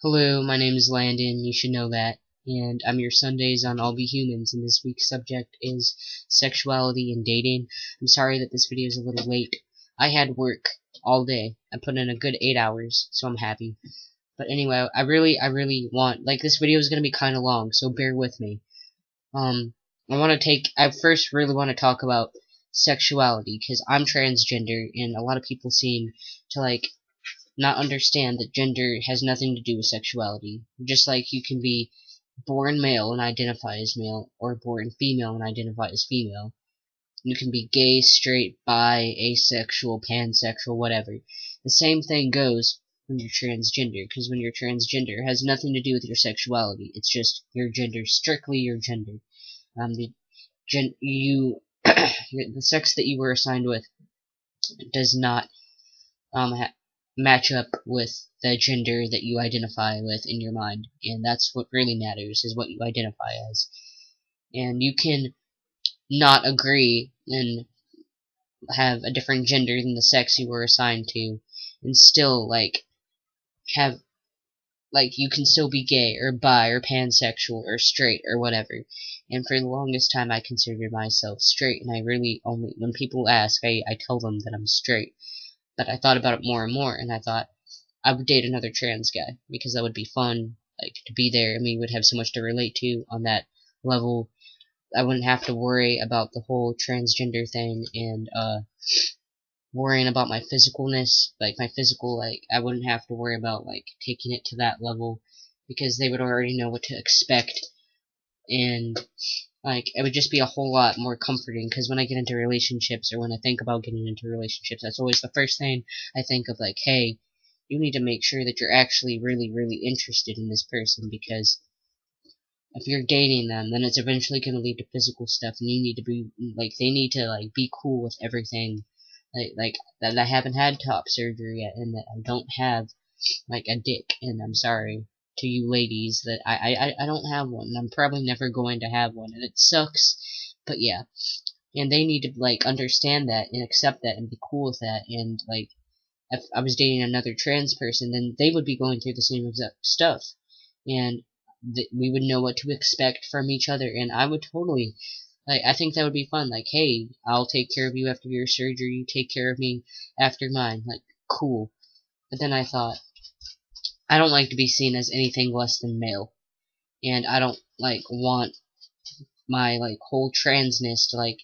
Hello, my name is Landon, you should know that, and I'm your Sundays on allbehumans, and this week's subject is sexuality and dating. I'm sorry that this video is a little late. I had work all day. I put in a good 8 hours, so I'm happy. But anyway, I really want, this video is gonna be kinda long, so bear with me. I first really want to talk about sexuality, because I'm transgender, and a lot of people seem to, not understand that gender has nothing to do with sexuality. Just like you can be born male and identify as male, or born female and identify as female. You can be gay, straight, bi, asexual, pansexual, whatever. The same thing goes when you're transgender, because when you're transgender, it has nothing to do with your sexuality. It's just your gender, strictly your gender. The sex that you were assigned with does not match up with the gender that you identify with in your mind, and that's what really matters, is what you identify as. And you can not agree and have a different gender than the sex you were assigned to, and still, you can still be gay, or bi, or pansexual, or straight, or whatever. And for the longest time I considered myself straight, and I really only, when people ask, I tell them that I'm straight. But I thought about it more and more, and I thought I would date another trans guy, because that would be fun, to be there, and we would have so much to relate to on that level. I wouldn't have to worry about the whole transgender thing, and, worrying about my physicalness, I wouldn't have to worry about, taking it to that level, because they would already know what to expect, and, it would just be a whole lot more comforting, because when I get into relationships, or when I think about getting into relationships, that's always the first thing I think of, hey, you need to make sure that you're actually really interested in this person, because if you're dating them, then it's eventually going to lead to physical stuff, and you need to be, they need to, be cool with everything, that I haven't had top surgery yet, and that I don't have, a dick, and I'm sorry to you ladies that I don't have one, and I'm probably never going to have one, and it sucks, but yeah. And they need to, understand that, and accept that, and be cool with that, and, if I was dating another trans person, then they would be going through the same exact stuff, and we would know what to expect from each other, and I would totally, I think that would be fun, hey, I'll take care of you after your surgery, you take care of me after mine, cool. But then I thought, I don't like to be seen as anything less than male, and I don't, want my, whole transness to,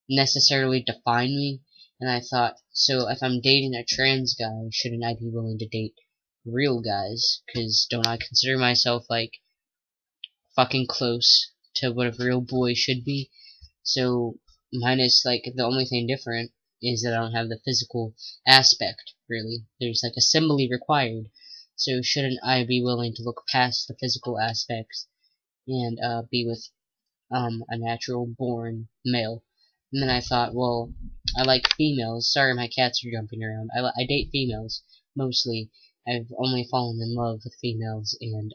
necessarily define me. And I thought, so if I'm dating a trans guy, shouldn't I be willing to date real guys? Because don't I consider myself, fucking close to what a real boy should be? So, minus, the only thing different is that I don't have the physical aspect, really. There's, assembly required. So shouldn't I be willing to look past the physical aspects and, be with, a natural-born male? And then I thought, well, I like females. Sorry, my cats are jumping around. I date females, mostly. I've only fallen in love with females, and,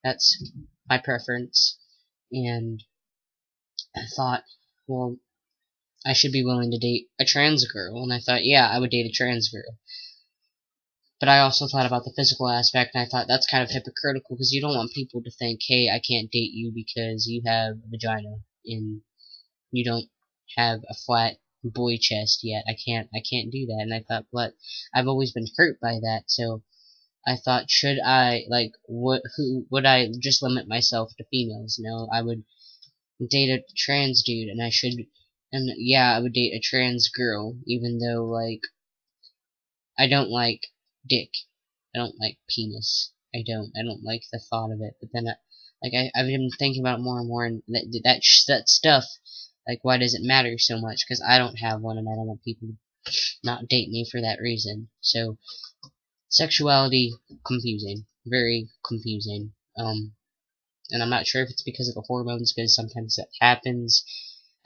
that's my preference. And I thought, well, I should be willing to date a trans girl. And I thought, yeah, I would date a trans girl. But I also thought about the physical aspect, and I thought that's kind of hypocritical, because you don't want people to think, hey, I can't date you because you have a vagina, and you don't have a flat boy chest yet. I can't do that. And I thought, but I've always been hurt by that, so I thought, should I, would I just limit myself to females? No, I would date a trans dude, and yeah, I would date a trans girl, even though, I don't like dick. I don't like penis. I don't like the thought of it. But then, I've been thinking about it more and more, and that stuff, why does it matter so much? Because I don't have one, and I don't want people to not date me for that reason. So, sexuality, confusing. Very confusing. And I'm not sure if it's because of the hormones, because sometimes that happens.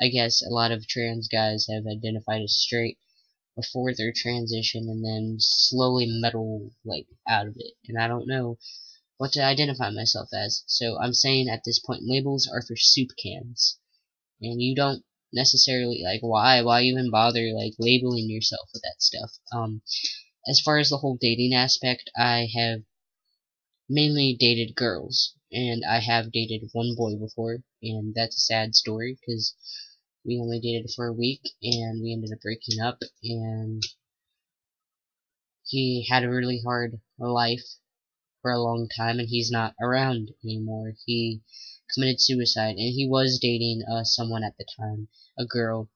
I guess a lot of trans guys have identified as straight before their transition, and then slowly meddle, out of it. And I don't know what to identify myself as. So I'm saying at this point, labels are for soup cans. And you don't necessarily, why even bother, labeling yourself with that stuff? As far as the whole dating aspect, I have mainly dated girls, and I have dated one boy before, and that's a sad story because we only dated for a week, and we ended up breaking up, and he had a really hard life for a long time, and he's not around anymore. He committed suicide, and he was dating someone at the time, a girl,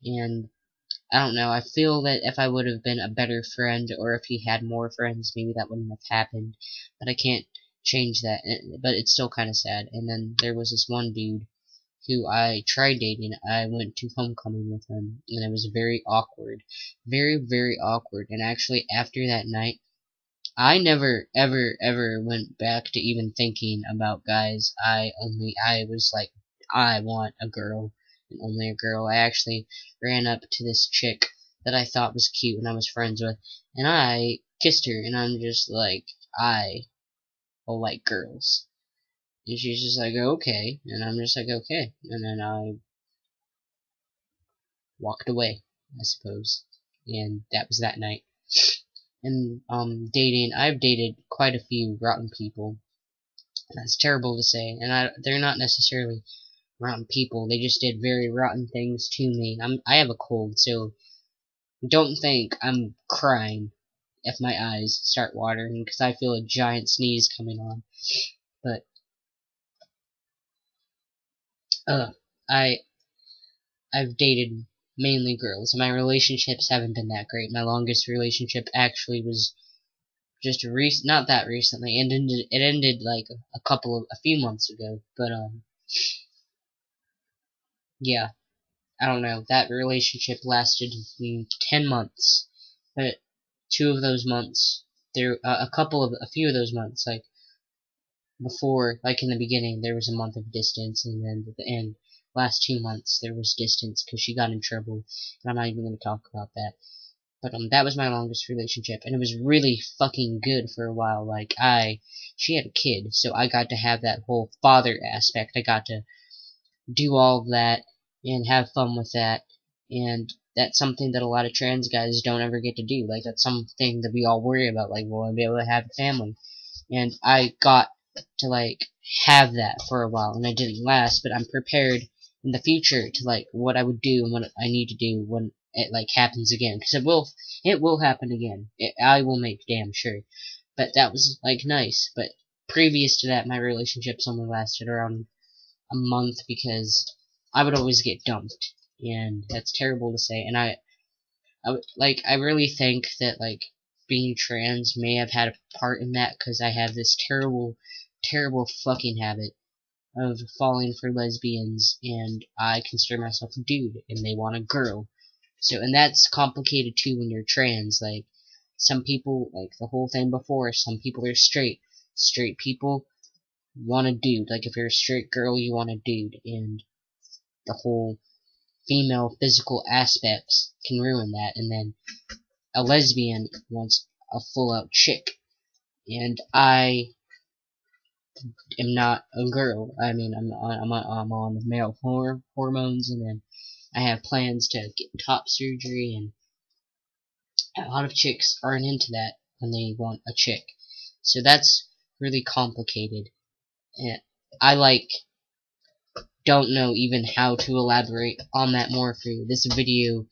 and I don't know, I feel that if I would have been a better friend, or if he had more friends, maybe that wouldn't have happened, but I can't change that, but it's still kind of sad. And then there was this one dude who I tried dating. I went to homecoming with him, and it was very awkward. Very, very awkward. And actually, after that night, I never, ever, ever went back to even thinking about guys. I was like, I want a girl, and only a girl. I actually ran up to this chick that I thought was cute and I was friends with, and I kissed her, and I'm just like, I like girls. And she's just like, okay. And I'm just like, okay. And then I walked away, I suppose. And that was that night. And, dating, I've dated quite a few rotten people. That's terrible to say. And they're not necessarily rotten people. They just did very rotten things to me. I have a cold, so don't think I'm crying if my eyes start watering, because I feel a giant sneeze coming on. But, I I've dated mainly girls, and my relationships haven't been that great. My longest relationship actually was just not that recently. It ended like a few months ago. But yeah, I don't know. That relationship lasted 10 months, but two of those months, a few of those months, like before, like in the beginning, there was a month of distance, and then at the end, last 2 months, there was distance because she got in trouble, and I'm not even going to talk about that. But that was my longest relationship, and it was really fucking good for a while. Like she had a kid, so I got to have that whole father aspect. I got to do all of that and have fun with that, and that's something that a lot of trans guys don't ever get to do. Like that's something that we all worry about. Like, will I be able to have a family? And I got to like have that for a while, and it didn't last. But I'm prepared in the future to like what I would do and what I need to do when it like happens again, because it will happen again. I will make damn sure. But that was like nice. But previous to that, my relationships only lasted around a month because I would always get dumped, and that's terrible to say. And I really think that like being trans may have had a part in that, because I have this terrible, terrible fucking habit of falling for lesbians, and I consider myself a dude, and they want a girl. So, and that's complicated too when you're trans. Like, some people, like the whole thing before, some people are straight. Straight people want a dude. Like, if you're a straight girl, you want a dude, and the whole female physical aspects can ruin that. And then a lesbian wants a full-out chick, and I am not a girl. I mean, I'm on male hormones, and then I have plans to get top surgery, and a lot of chicks aren't into that when they want a chick. So that's really complicated, and I don't know even how to elaborate on that more for you. This video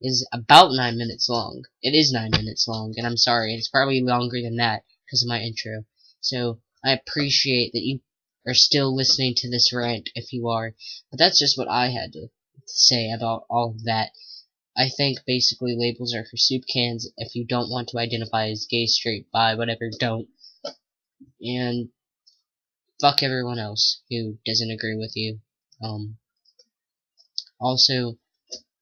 is about 9 minutes long. It is 9 minutes long, and I'm sorry, it's probably longer than that because of my intro. So I appreciate that you are still listening to this rant if you are, but that's just what I had to say about all of that. I think basically labels are for soup cans. If you don't want to identify as gay, straight, bi, whatever, don't. And fuck everyone else who doesn't agree with you. Also,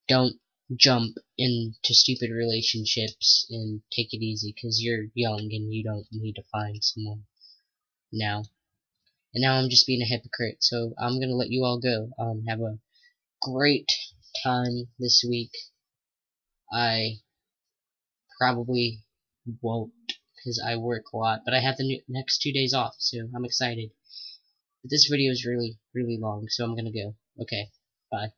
don't jump into stupid relationships, and take it easy, because you're young and you don't need to find someone now. And now I'm just being a hypocrite, so I'm gonna let you all go. Have a great time this week. I probably won't, because I work a lot, but I have the next 2 days off, so I'm excited. But this video is really, really long, so I'm gonna go. Okay, bye.